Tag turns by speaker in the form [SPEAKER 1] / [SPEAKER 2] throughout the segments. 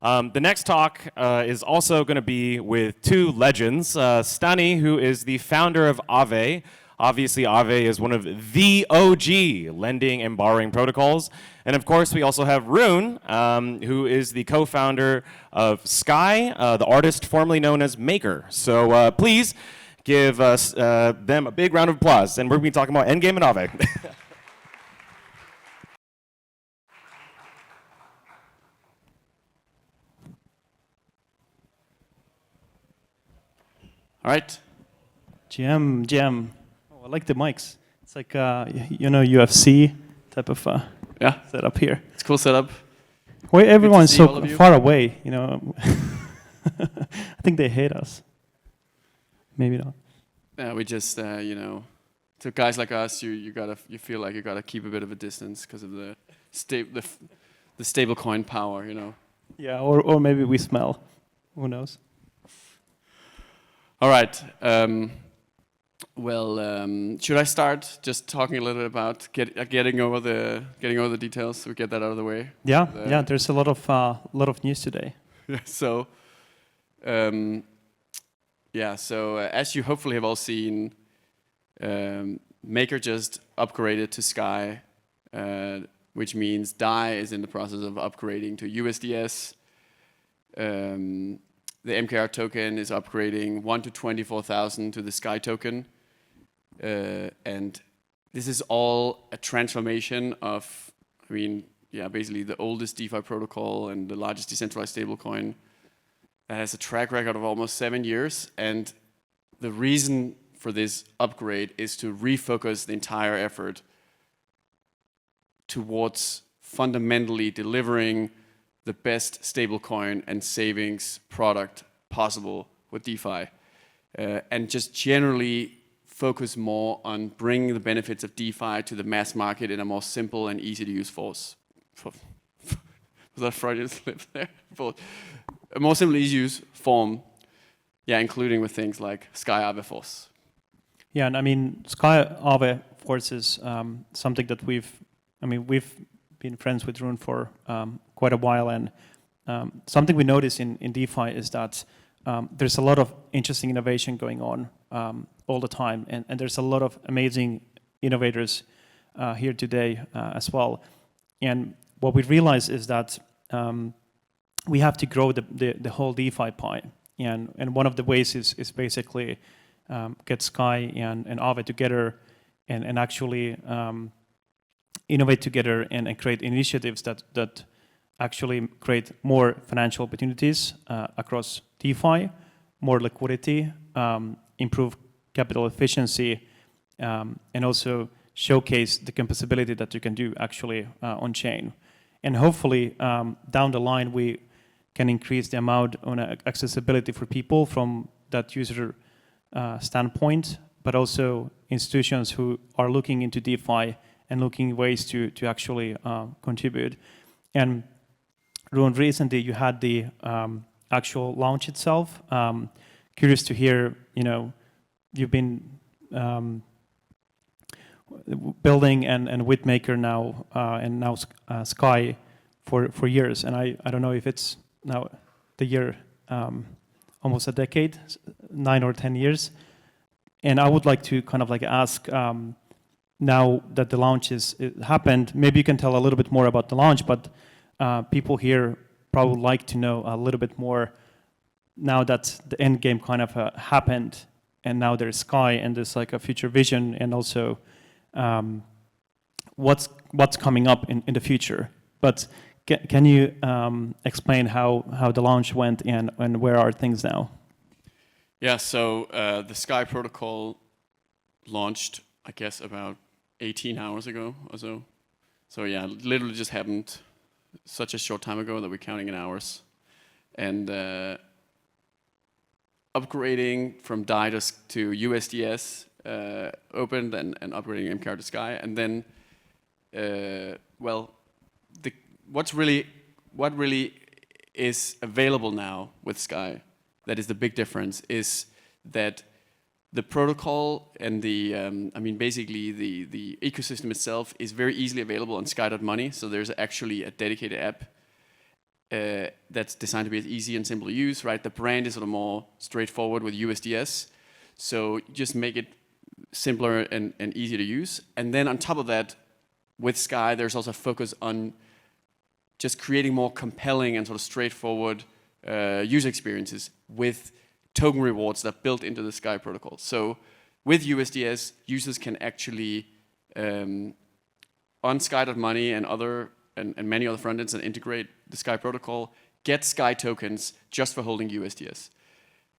[SPEAKER 1] The next talk is also going to be with two legends. Stani, who is the founder of Aave. Obviously, Aave is one of the OG lending and borrowing protocols. And of course, we also have Rune, who is the co-founder of Sky, the artist formerly known as Maker. So please give us them a big round of applause. And we're going to be talking about Endgame and Aave. All right.
[SPEAKER 2] Jam. Oh, I like the mics. It's like, UFC type of setup here.
[SPEAKER 3] It's a cool setup.
[SPEAKER 2] Why everyone's so far away, I think they hate us. Maybe not.
[SPEAKER 3] Yeah, we just, to guys like us, you feel like you gotta keep a bit of a distance because of the stable coin power,
[SPEAKER 2] Yeah, or maybe we smell. Who knows?
[SPEAKER 3] All right. Should I start just talking a little bit about getting over the details? So we get that out of the way.
[SPEAKER 2] Yeah. There's a lot of news today.
[SPEAKER 3] So as you hopefully have all seen, Maker just upgraded to Sky, which means DAI is in the process of upgrading to USDS. The MKR token is upgrading 1 to 24,000 to the Sky token. And this is all a transformation of, basically the oldest DeFi protocol and the largest decentralized stablecoin that has a track record of almost 7 years. And the reason for this upgrade is to refocus the entire effort towards fundamentally delivering the best stablecoin and savings product possible with DeFi, and just generally focus more on bringing the benefits of DeFi to the mass market in a more simple and easy to use force. Was that Freudian slip there? A more simple, easy to use form, including with things like Sky Aave Force.
[SPEAKER 2] Yeah, and Sky Aave Force is something that we've been friends with Rune for quite a while, and something we notice in DeFi is that there's a lot of interesting innovation going on all the time, and there's a lot of amazing innovators here today as well. And what we realize is that we have to grow the whole DeFi pie, and one of the ways is basically get Sky and Aave together and actually innovate together and create initiatives that actually create more financial opportunities across DeFi, more liquidity, improve capital efficiency, and also showcase the composability that you can do actually on chain. And hopefully down the line we can increase the amount on accessibility for people from that user standpoint, but also institutions who are looking into DeFi and looking ways to actually contribute. And Rune, recently you had the actual launch itself. Curious to hear, you've been building and with Maker now, and now Sky for years. And I don't know if it's now the year, almost a decade, 9 or 10 years. And I would like to kind of ask, now that the launch it happened, maybe you can tell a little bit more about the launch, but people here probably would like to know a little bit more now that the end game kind of happened, and now there's Sky and there's a future vision, and also what's coming up in the future. But can you explain how the launch went and where are things now?
[SPEAKER 3] Yeah, so the Sky protocol launched, I guess, about 18 hours ago or so. So yeah, literally just happened such a short time ago that we're counting in hours. And upgrading from DAI to USDS opened and upgrading MKR to Sky. And then, what really is available now with Sky, that is the big difference, is that the protocol and basically the ecosystem itself is very easily available on sky.money. So there's actually a dedicated app. that's designed to be as easy and simple to use, right? The brand is sort of more straightforward with USDS. So just make it simpler and easier to use. And then on top of that, with Sky, there's also a focus on just creating more compelling and sort of straightforward user experiences with token rewards that are built into the Sky protocol. So with USDS, users can actually, on Sky.money and many other frontends that integrate the Sky protocol, get Sky tokens just for holding USDS.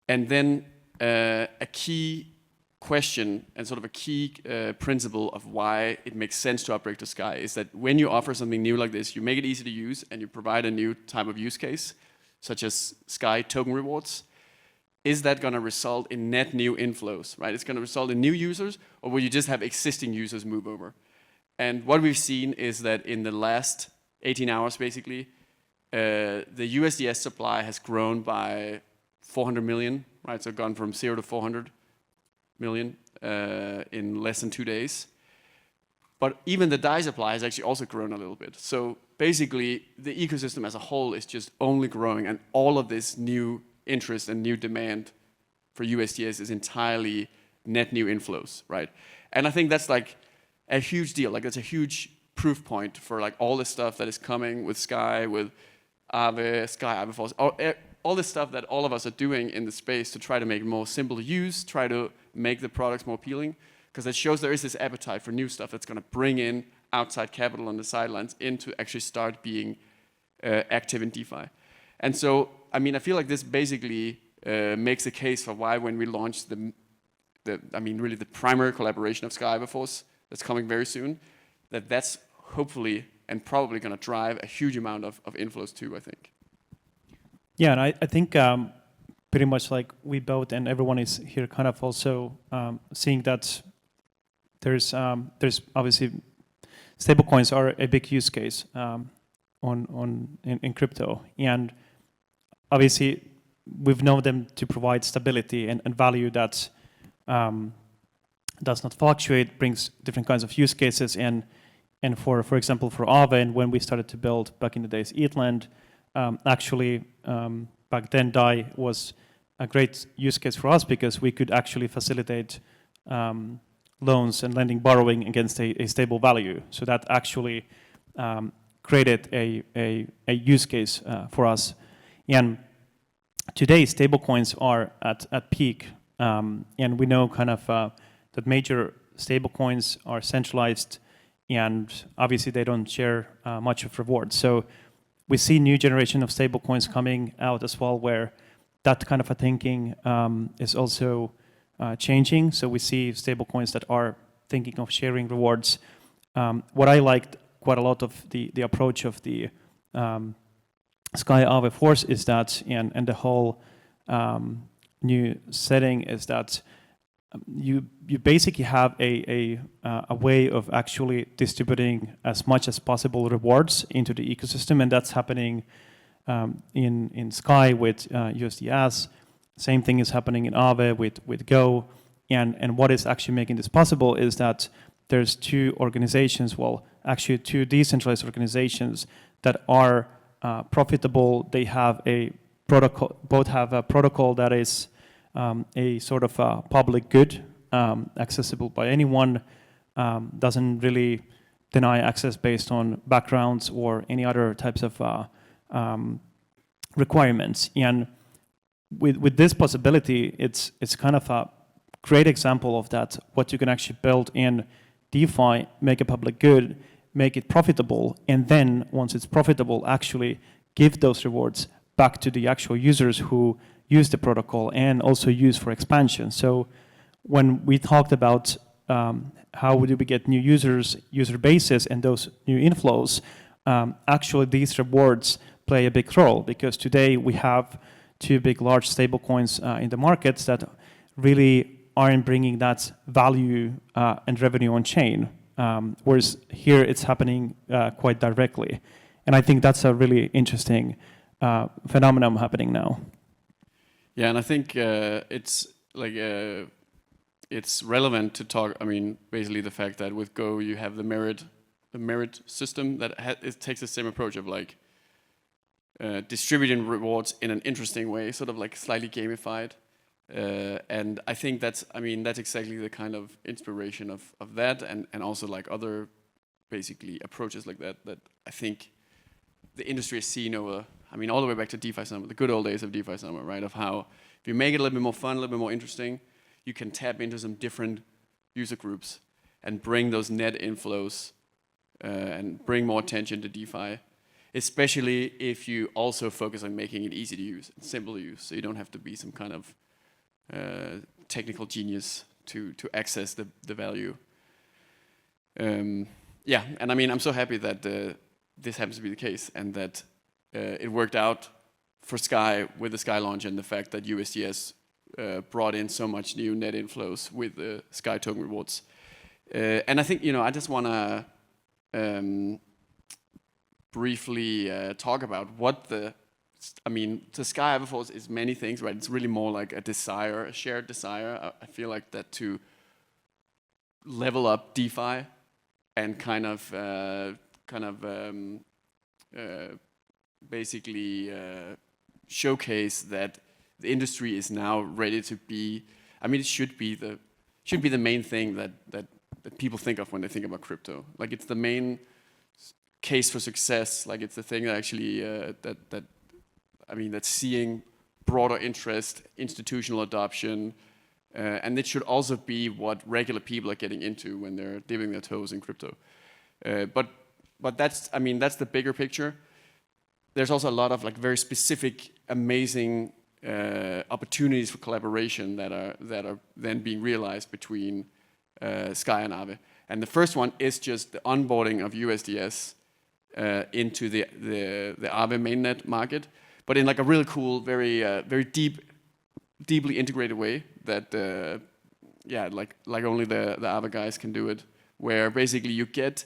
[SPEAKER 3] And then a key question and sort of a key principle of why it makes sense to upgrade to Sky is that when you offer something new like this, you make it easy to use and you provide a new type of use case, such as Sky token rewards. Is that going to result in net new inflows, right? It's going to result in new users, or will you just have existing users move over? And what we've seen is that in the last 18 hours, basically, the USDS supply has grown by 400 million, right? So gone from 0 to 400 million in less than 2 days. But even the DAI supply has actually also grown a little bit. So basically, the ecosystem as a whole is just only growing, and all of this new interest and new demand for USDS is entirely net new inflows, right? And I think that's like a huge deal. Like that's a huge proof point for like all the stuff that is coming with Sky, with Aave, Sky Aave Force, all the stuff that all of us are doing in the space to try to make it more simple to use, try to make the products more appealing, because it shows there is this appetite for new stuff that's going to bring in outside capital on the sidelines in to actually start being active in DeFi. And so, I mean, I feel like this basically makes a case for why when we launch really the primary collaboration of Sky Aave Force that's coming very soon, that's hopefully and probably going to drive a huge amount of inflows too, I think.
[SPEAKER 2] Yeah, and I think pretty much like we both and everyone is here kind of also seeing that there's obviously stablecoins are a big use case in crypto, and obviously we've known them to provide stability and value that does not fluctuate, brings different kinds of use cases, and for example for Aave, and when we started to build back in the days Eatland, actually back then DAI was a great use case for us because we could actually facilitate loans and lending borrowing against a stable value. So that actually created a use case for us. And today stablecoins are at peak, and we know kind of that major stablecoins are centralized, and obviously they don't share much of rewards. So we see new generation of stablecoins coming out as well, where that kind of a thinking is also changing. So we see stablecoins that are thinking of sharing rewards. What I liked quite a lot of the approach of the Sky Aave Force is that, and the whole new setting is that you basically have a way of actually distributing as much as possible rewards into the ecosystem, and that's happening in Sky with USDS. Same thing is happening in Aave with Go, and what is actually making this possible is that there's two organizations, well, actually two decentralized organizations that are profitable. They have a protocol, both have a protocol that is a sort of a public good, accessible by anyone, doesn't really deny access based on backgrounds or any other types of requirements. And with this possibility, it's kind of a great example of that, what you can actually build in DeFi, make a public good, make it profitable, and then once it's profitable, actually give those rewards back to the actual users who use the protocol and also use for expansion. So when we talked about how would we get new users, user bases, and those new inflows, actually these rewards play a big role, because today we have two big large stablecoins in the markets that really aren't bringing that value and revenue on chain, whereas here it's happening quite directly. And I think that's a really interesting phenomenon happening now.
[SPEAKER 3] Yeah, and I think it's like it's relevant to talk. I mean, basically the fact that with Go you have the merit system that it takes the same approach of like distributing rewards in an interesting way, sort of like slightly gamified. And I think that's exactly the kind of inspiration of that, and also like other basically approaches like that I think the industry has seen over, all the way back to DeFi Summer, the good old days of DeFi Summer, right? Of how if you make it a little bit more fun, a little bit more interesting, you can tap into some different user groups and bring those net inflows and bring more attention to DeFi, especially if you also focus on making it easy to use and simple to use, so you don't have to be some kind of technical genius to access the value. Yeah, and I'm so happy that this happens to be the case, and that it worked out for Sky with the Sky launch, and the fact that USDS brought in so much new net inflows with the Sky token rewards. And I think, I just want to briefly talk about what the Sky Aave Force is many things, right? It's really more like a desire, a shared desire. I feel like that to level up DeFi and basically showcase that the industry is now ready to be. It should be the main thing that people think of when they think about crypto. Like, it's the main case for success. Like, it's the thing that actually that's seeing broader interest, institutional adoption, and it should also be what regular people are getting into when they're dipping their toes in crypto. But that's the bigger picture. There's also a lot of like very specific, amazing opportunities for collaboration that are then being realized between Sky and Aave. And the first one is just the onboarding of USDS into the Aave mainnet market, but in like a really cool, very deeply integrated way that like only the Aave guys can do it, where basically you get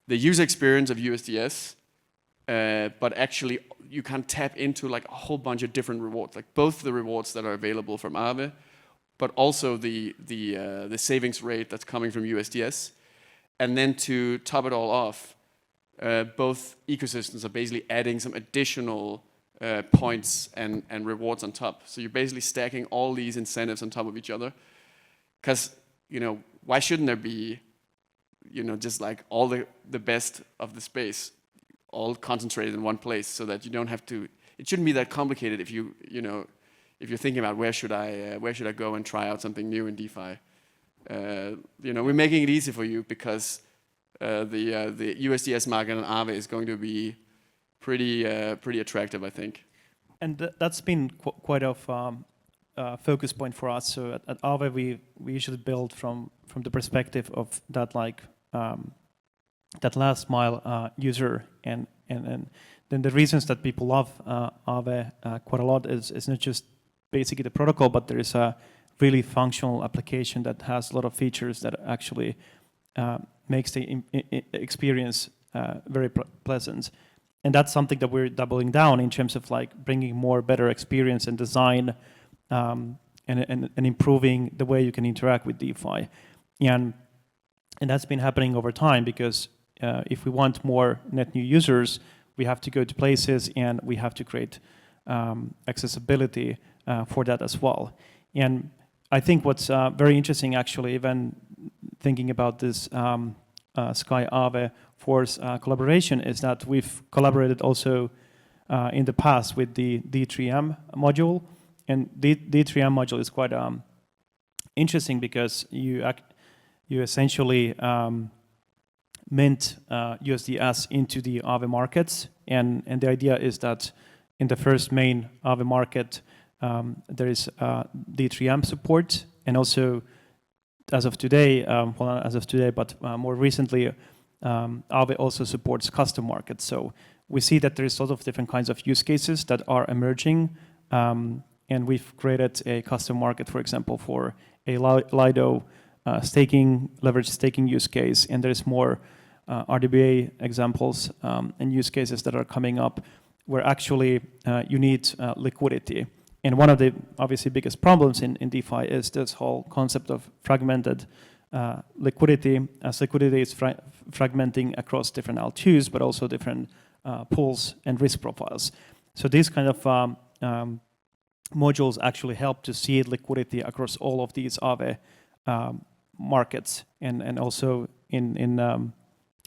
[SPEAKER 3] the user experience of USDS, but actually you can tap into like a whole bunch of different rewards, like both the rewards that are available from Aave, but also the savings rate that's coming from USDS. And then to top it all off, both ecosystems are basically adding some additional points and rewards on top. So you're basically stacking all these incentives on top of each other. Because, why shouldn't there be, just like all the best of the space all concentrated in one place, so that you don't have to, it shouldn't be that complicated if if you're thinking about where should I go and try out something new in DeFi. We're making it easy for you because the USDS market on Aave is going to be pretty attractive, I think.
[SPEAKER 2] And that's been quite a focus point for us. So at Aave, we usually build from the perspective of that that last mile user, and then the reasons that people love Aave quite a lot is not just basically the protocol, but there is a really functional application that has a lot of features that actually makes the experience very pleasant. And that's something that we're doubling down in terms of like bringing more better experience and design, and improving the way you can interact with DeFi. And that's been happening over time, because if we want more net new users, we have to go to places and we have to create accessibility for that as well. And I think what's very interesting, actually, even thinking about this Sky Aave Force collaboration, is that we've collaborated also in the past with the D3M module. And the D3M module is quite interesting because you essentially mint USDS into the Aave markets. And the idea is that in the first main Aave market, there is D3M support, and also as of today, but more recently, Aave also supports custom markets. So we see that there's a lot of different kinds of use cases that are emerging, and we've created a custom market, for example, for a Lido leverage staking use case, and there's more RWA examples and use cases that are coming up where actually you need liquidity. And one of the obviously biggest problems in DeFi is this whole concept of fragmented liquidity, as liquidity is fragmenting across different L2s, but also different pools and risk profiles. So these kind of modules actually help to seed liquidity across all of these Aave markets, and also in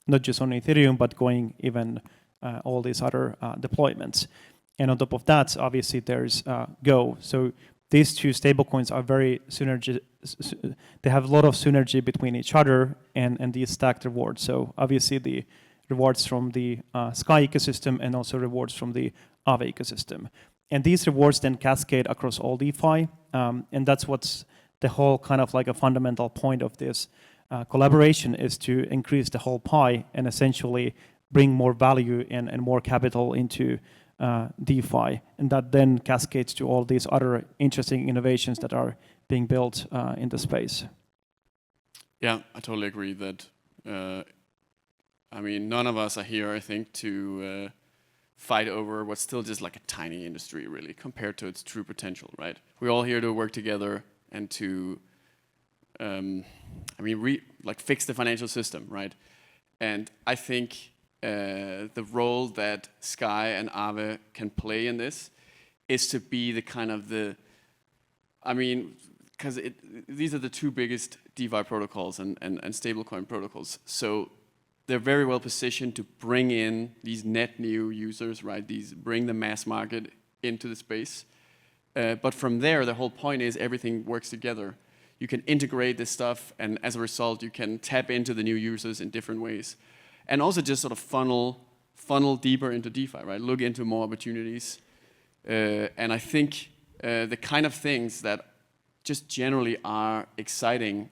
[SPEAKER 2] not just on Ethereum, but going even all these other deployments. And on top of that, obviously there's Go. So these two stablecoins are very they have a lot of synergy between each other and these stacked rewards. So obviously the rewards from the Sky ecosystem and also rewards from the Aave ecosystem. And these rewards then cascade across all DeFi. And that's what's the whole kind of like a fundamental point of this collaboration, is to increase the whole pie and essentially bring more value and more capital into DeFi. And that then cascades to all these other interesting innovations that are being built in the space.
[SPEAKER 3] Yeah, I totally agree that, I mean, none of us are here, I think, to fight over what's still just like a tiny industry, really, compared to its true potential, right? We're all here to work together and to, I mean, fix the financial system, right? And I think the role that Sky and Aave can play in this is to be the kind of I mean, because these are the two biggest DeFi protocols and stablecoin protocols. So they're very well positioned to bring in these net new users, right? Bring the mass market into the space. But from there, the whole point is everything works together. You can integrate this stuff, and as a result, you can tap into the new users in different ways. And also just sort of funnel deeper into DeFi, right? Look into more opportunities. And I think the kind of things that just generally are exciting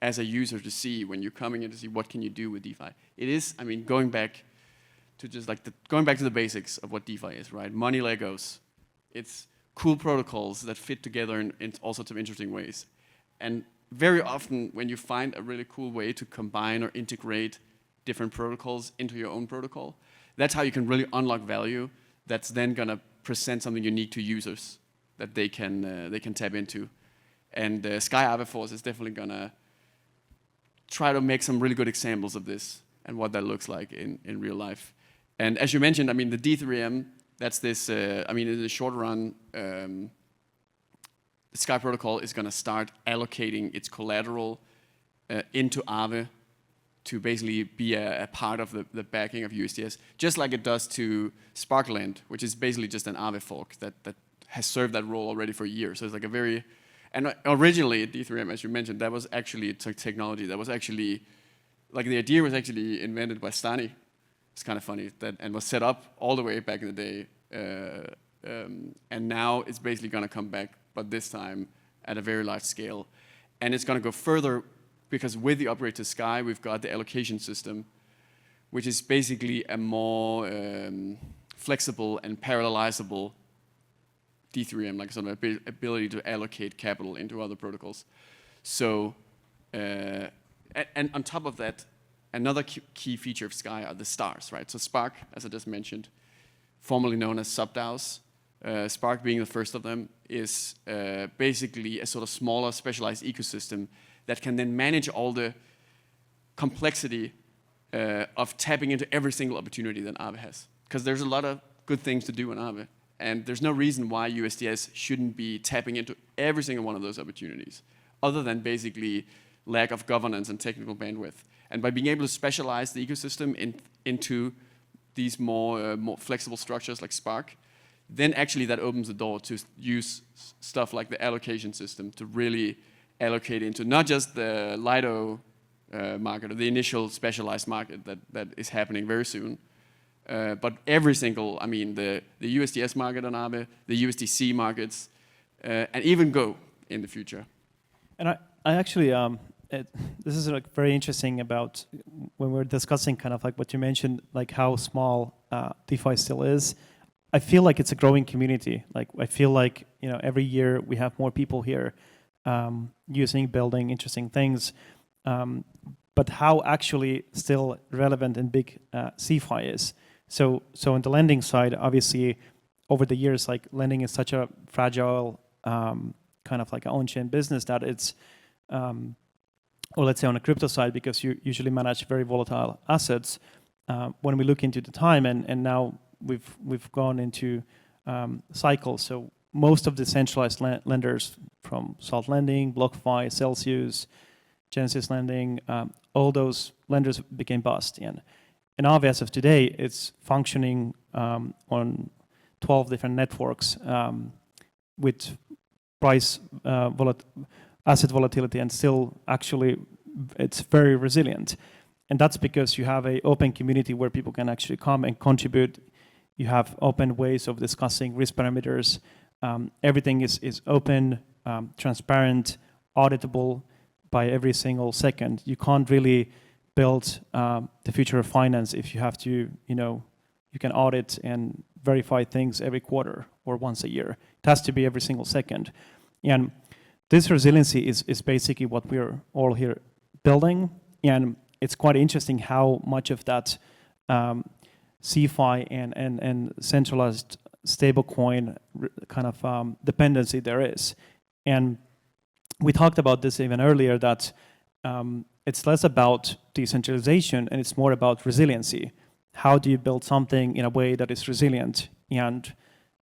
[SPEAKER 3] as a user to see when you're coming in to see what can you do with DeFi. It is, I mean, going back to the basics of what DeFi is, right? Money Legos. It's cool protocols that fit together in all sorts of interesting ways. And very often when you find a really cool way to combine or integrate different protocols into your own protocol, that's how you can really unlock value that's then going to present something unique to users that they can tap into. And Sky Aave Force is definitely going to try to make some really good examples of this and what that looks like in real life. And as you mentioned, I mean, the D3M, that's this, I mean, in the short run, the Sky protocol is going to start allocating its collateral into Aave to basically be a part of the backing of USDS, just like it does to Sparkland, which is basically just an Aave fork that has served that role already for years. So it's like a very, and originally at D3M, as you mentioned, that was actually technology that was actually, like the idea was actually invented by Stani. It's kind of funny, and was set up all the way back in the day. And now it's basically going to come back, but this time at a very large scale. And it's going to go further because with the upgrade to Sky, we've got the allocation system, which is basically a more flexible and parallelizable D3M, like sort of ability to allocate capital into other protocols. So, and on top of that, another key feature of Sky are the stars, right? So Spark, as I just mentioned, formerly known as subDAOs, Spark being the first of them, is basically a sort of smaller specialized ecosystem that can then manage all the complexity of tapping into every single opportunity that Aave has. Because there's a lot of good things to do in Aave, and there's no reason why USDS shouldn't be tapping into every single one of those opportunities, other than basically lack of governance and technical bandwidth. And by being able to specialize the ecosystem into these more flexible structures like Spark, then actually that opens the door to use stuff like the allocation system to really allocate into not just the Lido market or the initial specialized market that is happening very soon, but every single, I mean, the USDS market on Aave, the USDC markets, and even Go in the future.
[SPEAKER 2] And I actually, this is like very interesting about when we're discussing kind of like what you mentioned, like how small DeFi still is. I feel like it's a growing community. Like I feel like, you know, every year we have more people here building interesting things. But how actually still relevant and big CeFi is. So on the lending side, obviously, over the years, like lending is such a fragile kind of like an on-chain business that it's, or let's say on the crypto side, because you usually manage very volatile assets. When we look into the time, and now we've gone into cycles. So most of the centralized lenders from Salt Lending, BlockFi, Celsius, Genesis Lending, all those lenders became bust. And Aave, as of today, it's functioning on 12 different networks with price asset volatility, and still actually it's very resilient. And that's because you have an open community where people can actually come and contribute. You have open ways of discussing risk parameters. Everything is open, transparent, auditable by every single second. You can't really build the future of finance if you have to, you can audit and verify things every quarter or once a year. It has to be every single second. And this resiliency is basically what we're all here building. And it's quite interesting how much of that CeFi and centralized stablecoin kind of dependency there is. And we talked about this even earlier, that it's less about decentralization and it's more about resiliency. How do you build something in a way that is resilient? And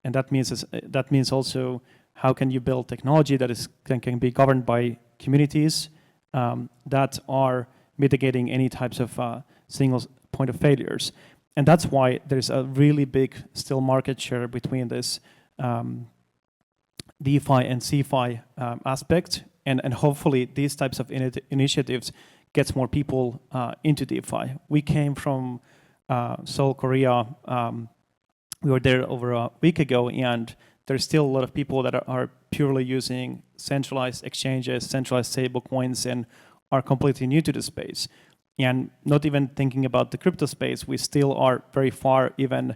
[SPEAKER 2] that means also how can you build technology that can be governed by communities that are mitigating any types of single point of failures. And that's why there's a really big still market share between this DeFi and CeFi aspect. And hopefully these types of initiatives gets more people into DeFi. We came from Seoul, Korea. We were there over a week ago, and there's still a lot of people that are purely using centralized exchanges, centralized stable coins, and are completely new to the space. And not even thinking about the crypto space, we still are very far even,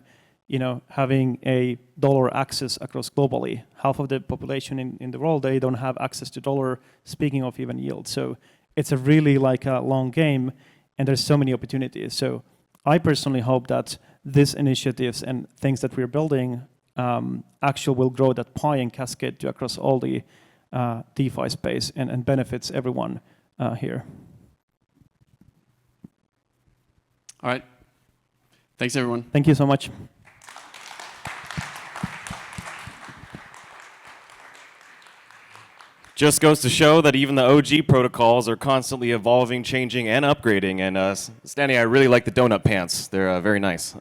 [SPEAKER 2] having a dollar access across globally. Half of the population in the world, they don't have access to dollar, speaking of even yield. So it's a really like a long game, and there's so many opportunities. So I personally hope that these initiatives and things that we're building actually will grow that pie and cascade to across all the DeFi space and benefits everyone here.
[SPEAKER 3] All right. Thanks, everyone.
[SPEAKER 2] Thank you so much.
[SPEAKER 1] Just goes to show that even the OG protocols are constantly evolving, changing, and upgrading. And Stani, I really like the donut pants. They're very nice.